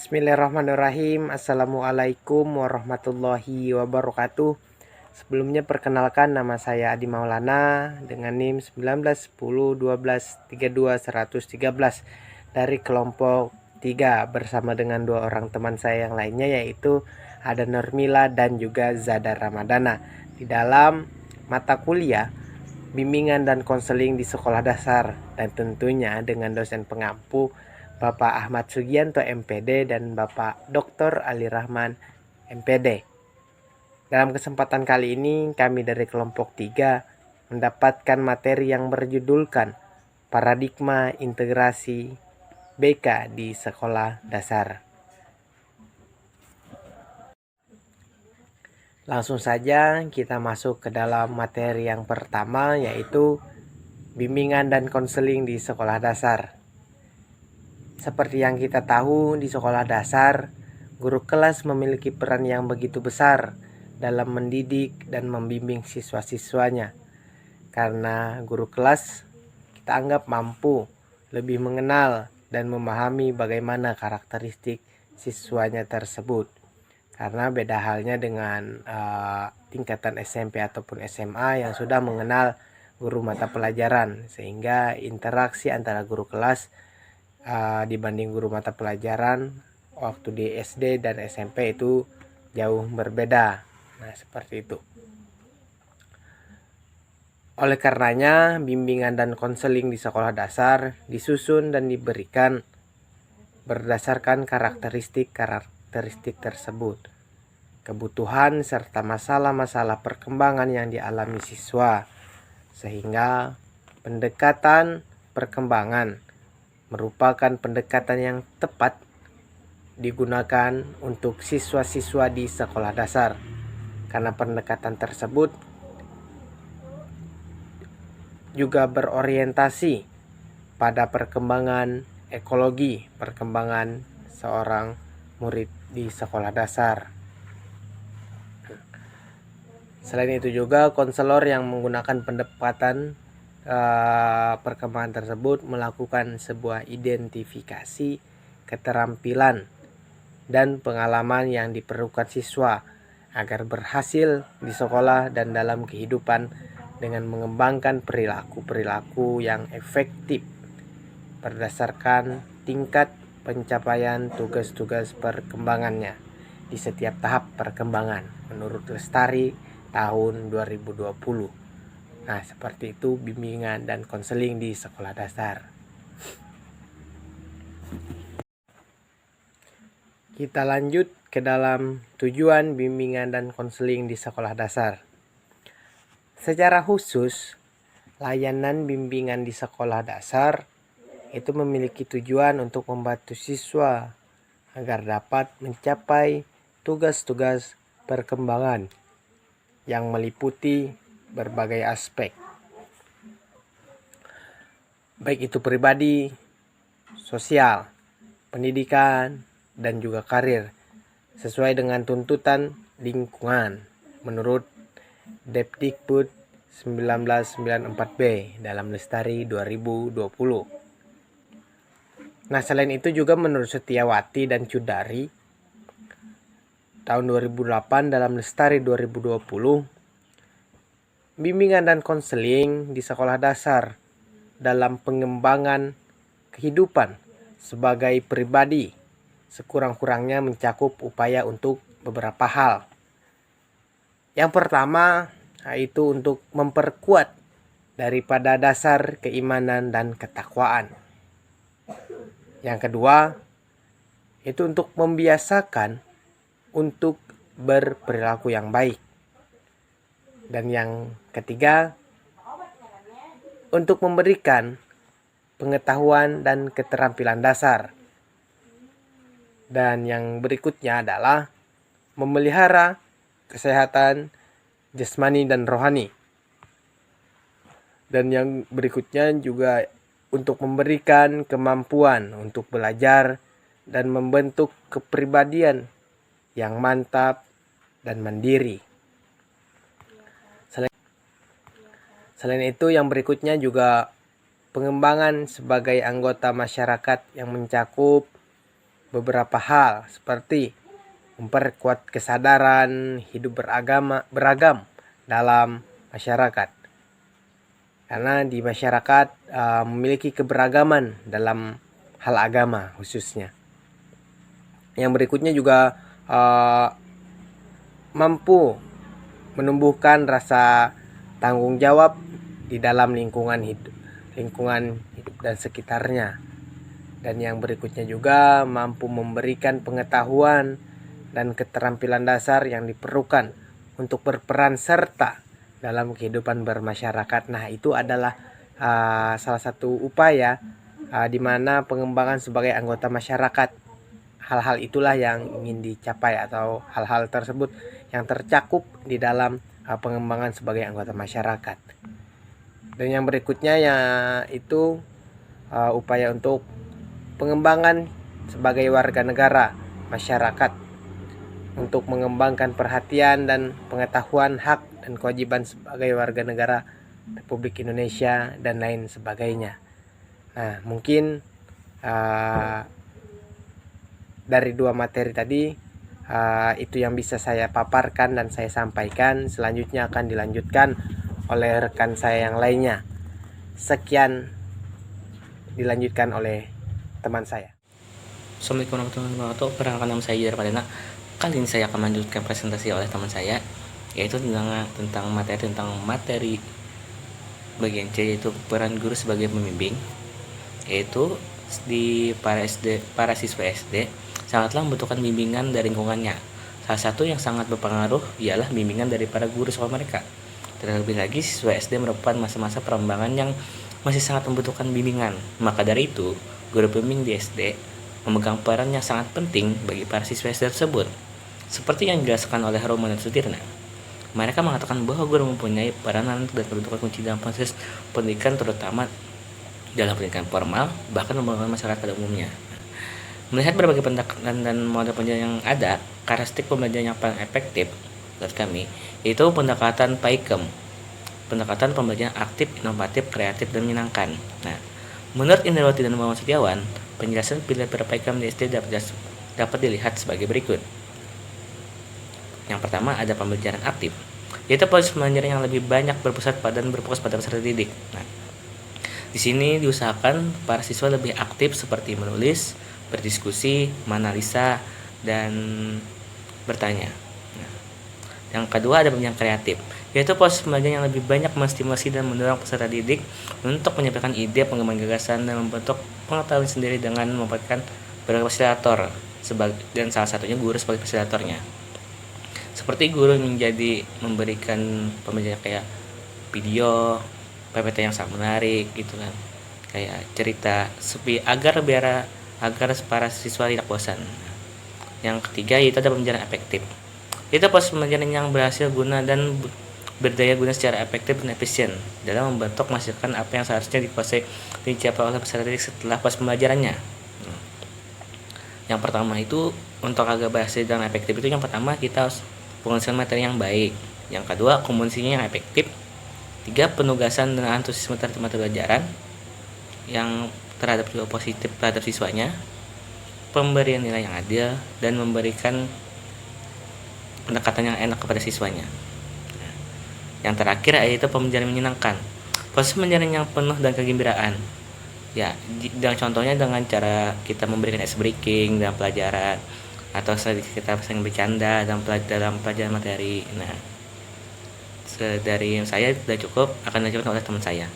Bismillahirrahmanirrahim. Assalamualaikum warahmatullahi wabarakatuh. Sebelumnya perkenalkan, nama saya Adi Maulana dengan NIM 1910123213 dari kelompok 3 bersama dengan dua orang teman saya yang lainnya, yaitu ada Nurmila dan juga Zada Ramadana, di dalam mata kuliah bimbingan dan konseling di sekolah dasar, dan tentunya dengan dosen pengampu Bapak Ahmad Sugianto MPD dan Bapak Dr. Ali Rahman MPD. Dalam kesempatan kali ini kami dari kelompok 3 mendapatkan materi yang berjudulkan Paradigma Integrasi BK di Sekolah Dasar. Langsung saja kita masuk ke dalam materi yang pertama, yaitu bimbingan dan konseling di sekolah dasar. Seperti yang kita tahu, di sekolah dasar, guru kelas memiliki peran yang begitu besar dalam mendidik dan membimbing siswa-siswanya. Karena guru kelas kita anggap mampu lebih mengenal dan memahami bagaimana karakteristik siswanya tersebut. Karena beda halnya dengan tingkatan SMP ataupun SMA yang sudah mengenal guru mata pelajaran, sehingga interaksi antara guru kelas dibanding guru mata pelajaran waktu di SD dan SMP itu jauh berbeda. Nah, seperti itu. Oleh karenanya, bimbingan dan konseling di sekolah dasar disusun dan diberikan berdasarkan karakteristik tersebut, kebutuhan serta masalah-masalah perkembangan yang dialami siswa, sehingga pendekatan perkembangan merupakan pendekatan yang tepat digunakan untuk siswa-siswa di sekolah dasar, karena pendekatan tersebut juga berorientasi pada perkembangan ekologi, perkembangan seorang murid di sekolah dasar. Selain itu juga konselor yang menggunakan pendekatan perkembangan tersebut melakukan sebuah identifikasi keterampilan dan pengalaman yang diperlukan siswa agar berhasil di sekolah dan dalam kehidupan dengan mengembangkan perilaku-perilaku yang efektif berdasarkan tingkat pencapaian tugas-tugas perkembangannya di setiap tahap perkembangan menurut Lestari tahun 2020. Nah, seperti itu bimbingan dan konseling di sekolah dasar. Kita lanjut ke dalam tujuan bimbingan dan konseling di sekolah dasar. Secara khusus, layanan bimbingan di sekolah dasar itu memiliki tujuan untuk membantu siswa agar dapat mencapai tugas-tugas perkembangan yang meliputi berbagai aspek, baik itu pribadi, sosial, pendidikan, dan juga karir, sesuai dengan tuntutan lingkungan menurut Depdikbud 1994B dalam Lestari 2020. Nah, selain itu juga menurut Setiawati dan Cudari tahun 2008 dalam Lestari 2020, bimbingan dan konseling di sekolah dasar dalam pengembangan kehidupan sebagai pribadi sekurang-kurangnya mencakup upaya untuk beberapa hal. Yang pertama, yaitu untuk memperkuat daripada dasar keimanan dan ketakwaan. Yang kedua, itu untuk membiasakan untuk berperilaku yang baik. Dan yang ketiga, untuk memberikan pengetahuan dan keterampilan dasar. Dan yang berikutnya adalah memelihara kesehatan jasmani dan rohani. Dan yang berikutnya juga untuk memberikan kemampuan untuk belajar dan membentuk kepribadian yang mantap dan mandiri. Selain itu, yang berikutnya juga pengembangan sebagai anggota masyarakat yang mencakup beberapa hal seperti memperkuat kesadaran hidup beragam dalam masyarakat. Karena di masyarakat memiliki keberagaman dalam hal agama khususnya. Yang berikutnya juga mampu menumbuhkan rasa tanggung jawab di dalam lingkungan hidup dan sekitarnya. Dan yang berikutnya juga mampu memberikan pengetahuan dan keterampilan dasar yang diperlukan untuk berperan serta dalam kehidupan bermasyarakat. Nah, itu adalah salah satu upaya di mana pengembangan sebagai anggota masyarakat. Hal-hal itulah yang ingin dicapai atau hal-hal tersebut yang tercakup di dalam pengembangan sebagai anggota masyarakat. Dan yang berikutnya yaitu upaya untuk pengembangan sebagai warga negara masyarakat untuk mengembangkan perhatian dan pengetahuan hak dan kewajiban sebagai warga negara Republik Indonesia dan lain sebagainya. Nah, mungkin dari dua materi tadi itu yang bisa saya paparkan dan saya sampaikan. Selanjutnya akan dilanjutkan oleh rekan saya yang lainnya. Sekian dilanjutkan oleh teman saya. Assalamualaikum warahmatullahi wabarakatuh. Perkenalkan, nama saya Yudhara Pradana. Kali ini saya akan melanjutkan presentasi oleh teman saya, yaitu tentang materi bagian C, yaitu peran guru sebagai pembimbing. Yaitu di para siswa SD sangatlah membutuhkan bimbingan dari lingkungannya. Salah satu yang sangat berpengaruh ialah bimbingan dari para guru sekolah mereka. Terlebih lagi siswa SD merupakan masa-masa perkembangan yang masih sangat membutuhkan bimbingan. Maka dari itu, guru pembimbing di SD memegang peran yang sangat penting bagi para siswa SD tersebut. Seperti yang dijelaskan oleh Roman dan Sutirna, mereka mengatakan bahwa guru mempunyai peranan dan kedudukan kunci dalam proses pendidikan, terutama dalam pendidikan formal, bahkan membangun masyarakat pada umumnya. Melihat berbagai pendekatan dan model pembelajaran yang ada, karakteristik pembelajaran yang paling efektif menurut kami yaitu pendekatan PAIKEM, pendekatan pembelajaran aktif, inovatif, kreatif, dan menyenangkan. Nah, menurut Indrawati dan Muhammad Setiawan, penjelasan pilihan-pilihan PAIKEM di SD dapat dilihat sebagai berikut. Yang pertama ada pembelajaran aktif, yaitu proses pembelajaran yang lebih banyak berfokus pada peserta didik. Nah, di sini diusahakan para siswa lebih aktif seperti menulis, berdiskusi, menganalisa, dan bertanya. Nah, yang kedua ada pembelajaran kreatif, yaitu proses pembelajaran yang lebih banyak menstimulasi dan mendorong peserta didik untuk menyampaikan ide, pengembangan gagasan, dan membentuk pengetahuan sendiri dengan memanfaatkan berbagai fasilitator, dan salah satunya guru sebagai fasilitatornya. Seperti guru memberikan pembelajaran kayak video, PPT yang sangat menarik gitu kan, kayak cerita agar para siswa tidak bosan. Yang ketiga yaitu ada pembelajaran efektif, itu proses pembelajaran yang berhasil guna dan berdaya guna secara efektif dan efisien dalam membentuk menghasilkan apa yang seharusnya dikuasai dan dicapai oleh peserta didik setelah proses pembelajarannya. Yang pertama itu untuk agar berhasil dan efektif itu, yang pertama kita harus pengisian materi yang baik, yang kedua komunikasinya yang efektif, tiga penugasan dan antusiasme terhadap materi pelajaran yang terhadap juga positif terhadap siswanya, pemberian nilai yang adil, dan memberikan pendekatan yang enak kepada siswanya. Yang terakhir yaitu pembelajaran menyenangkan, proses pembelajaran yang penuh dan kegembiraan. Ya, dan contohnya dengan cara kita memberikan ice breaking dalam pelajaran, atau kita sering bercanda dalam pelajaran materi. Nah, dari saya sudah cukup, akan dilanjutkan oleh teman saya.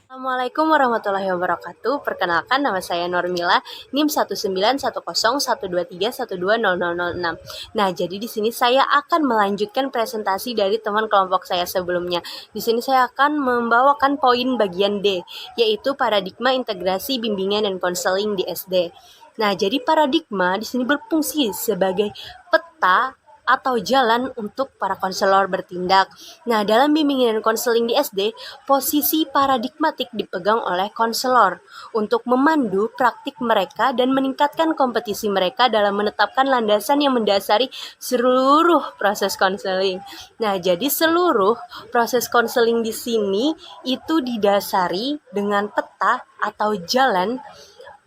Assalamualaikum warahmatullahi wabarakatuh. Perkenalkan, nama saya Normila, NIM 1910123120006. Nah, jadi di sini saya akan melanjutkan presentasi dari teman kelompok saya sebelumnya. Di sini saya akan membawakan poin bagian D, yaitu paradigma integrasi bimbingan dan konseling di SD. Nah, jadi paradigma di sini berfungsi sebagai peta atau jalan untuk para konselor bertindak. Nah, dalam bimbingan dan konseling di SD, posisi paradigmatik dipegang oleh konselor untuk memandu praktik mereka dan meningkatkan kompetisi mereka dalam menetapkan landasan yang mendasari seluruh proses konseling. Nah, jadi seluruh proses konseling di sini itu didasari dengan peta atau jalan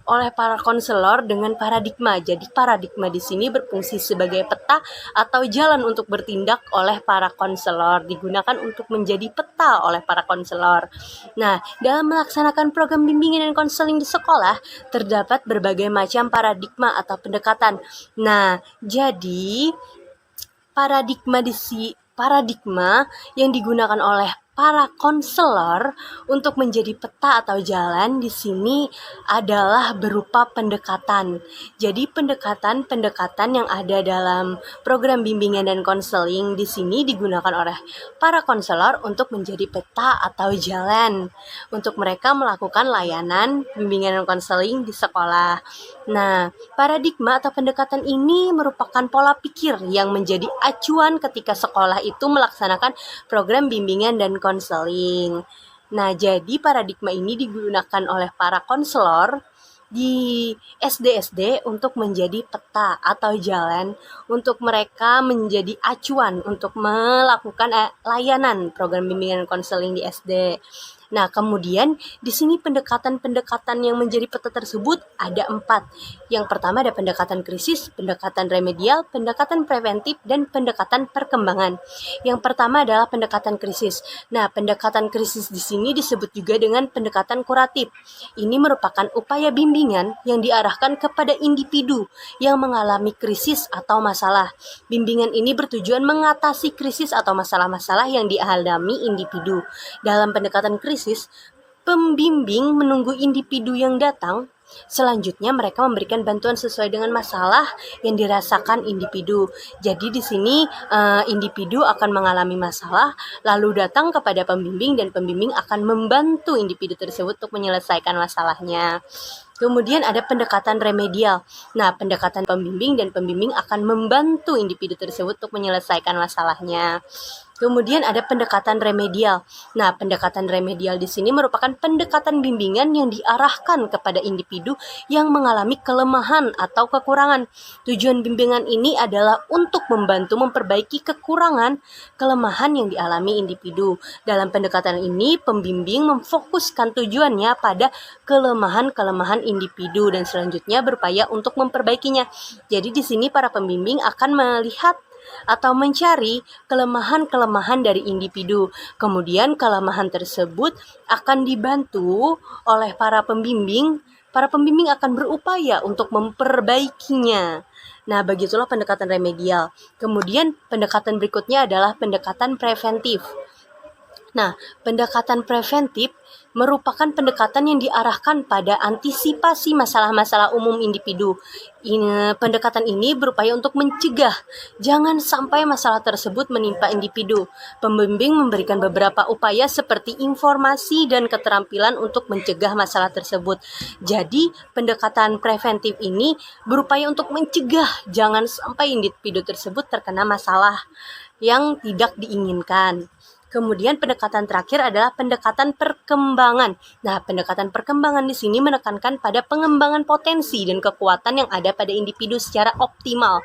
oleh para konselor dengan paradigma. Jadi paradigma di sini berfungsi sebagai peta atau jalan untuk bertindak oleh para konselor, digunakan untuk menjadi peta oleh para konselor. Nah, dalam melaksanakan program bimbingan dan konseling di sekolah, terdapat berbagai macam paradigma atau pendekatan. Nah, jadi paradigma yang digunakan oleh para konselor untuk menjadi peta atau jalan di sini adalah berupa pendekatan. Jadi pendekatan yang ada dalam program bimbingan dan konseling di sini digunakan oleh para konselor untuk menjadi peta atau jalan untuk mereka melakukan layanan bimbingan dan konseling di sekolah. Nah, paradigma atau pendekatan ini merupakan pola pikir yang menjadi acuan ketika sekolah itu melaksanakan program bimbingan dan konseling. Nah, jadi paradigma ini digunakan oleh para konselor di SD untuk menjadi peta atau jalan untuk mereka menjadi acuan untuk melakukan layanan program bimbingan dan konseling di SD. Nah, kemudian di sini pendekatan-pendekatan yang menjadi peta tersebut ada 4. Yang pertama ada pendekatan krisis, pendekatan remedial, pendekatan preventif, dan pendekatan perkembangan. Yang pertama adalah pendekatan krisis. Nah, pendekatan krisis di sini disebut juga dengan pendekatan kuratif. Ini merupakan upaya bimbingan yang diarahkan kepada individu yang mengalami krisis atau masalah. Bimbingan ini bertujuan mengatasi krisis atau masalah-masalah yang dialami individu. Dalam pendekatan krisis, pembimbing menunggu individu yang datang. Selanjutnya mereka memberikan bantuan sesuai dengan masalah yang dirasakan individu. Jadi di sini individu akan mengalami masalah lalu datang kepada pembimbing dan pembimbing akan membantu individu tersebut untuk menyelesaikan masalahnya. Kemudian ada pendekatan remedial. Nah, pendekatan pembimbing dan pembimbing akan membantu individu tersebut untuk menyelesaikan masalahnya. Kemudian ada pendekatan remedial. Nah, pendekatan remedial di sini merupakan pendekatan bimbingan yang diarahkan kepada individu yang mengalami kelemahan atau kekurangan. Tujuan bimbingan ini adalah untuk membantu memperbaiki kekurangan, kelemahan yang dialami individu. Dalam pendekatan ini, pembimbing memfokuskan tujuannya pada kelemahan-kelemahan individu dan selanjutnya berupaya untuk memperbaikinya. Jadi di sini para pembimbing akan melihat atau mencari kelemahan-kelemahan dari individu. Kemudian kelemahan tersebut akan dibantu oleh para pembimbing. Para pembimbing akan berupaya untuk memperbaikinya. Nah, begitulah pendekatan remedial. Kemudian pendekatan berikutnya adalah pendekatan preventif. Nah, pendekatan preventif merupakan pendekatan yang diarahkan pada antisipasi masalah-masalah umum individu. Pendekatan ini berupaya untuk mencegah jangan sampai masalah tersebut menimpa individu. Pembimbing memberikan beberapa upaya seperti informasi dan keterampilan untuk mencegah masalah tersebut. Jadi, pendekatan preventif ini berupaya untuk mencegah jangan sampai individu tersebut terkena masalah yang tidak diinginkan. Kemudian pendekatan terakhir adalah pendekatan perkembangan. Nah, pendekatan perkembangan di sini menekankan pada pengembangan potensi dan kekuatan yang ada pada individu secara optimal.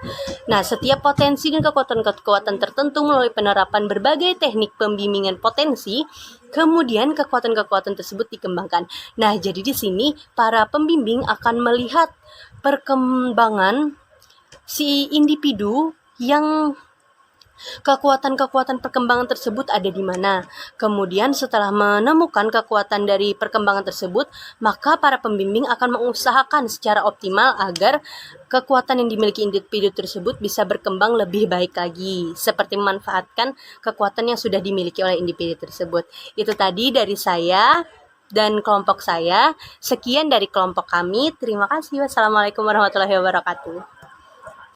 Nah, setiap potensi dan kekuatan-kekuatan tertentu melalui penerapan berbagai teknik pembimbingan potensi, kemudian kekuatan-kekuatan tersebut dikembangkan. Nah, jadi di sini para pembimbing akan melihat perkembangan si individu yang kekuatan-kekuatan perkembangan tersebut ada di mana. Kemudian setelah menemukan kekuatan dari perkembangan tersebut, maka para pembimbing akan mengusahakan secara optimal agar kekuatan yang dimiliki individu tersebut bisa berkembang lebih baik lagi, seperti memanfaatkan kekuatan yang sudah dimiliki oleh individu tersebut. Itu tadi dari saya dan kelompok saya. Sekian dari kelompok kami. Terima kasih. Wassalamualaikum warahmatullahi wabarakatuh.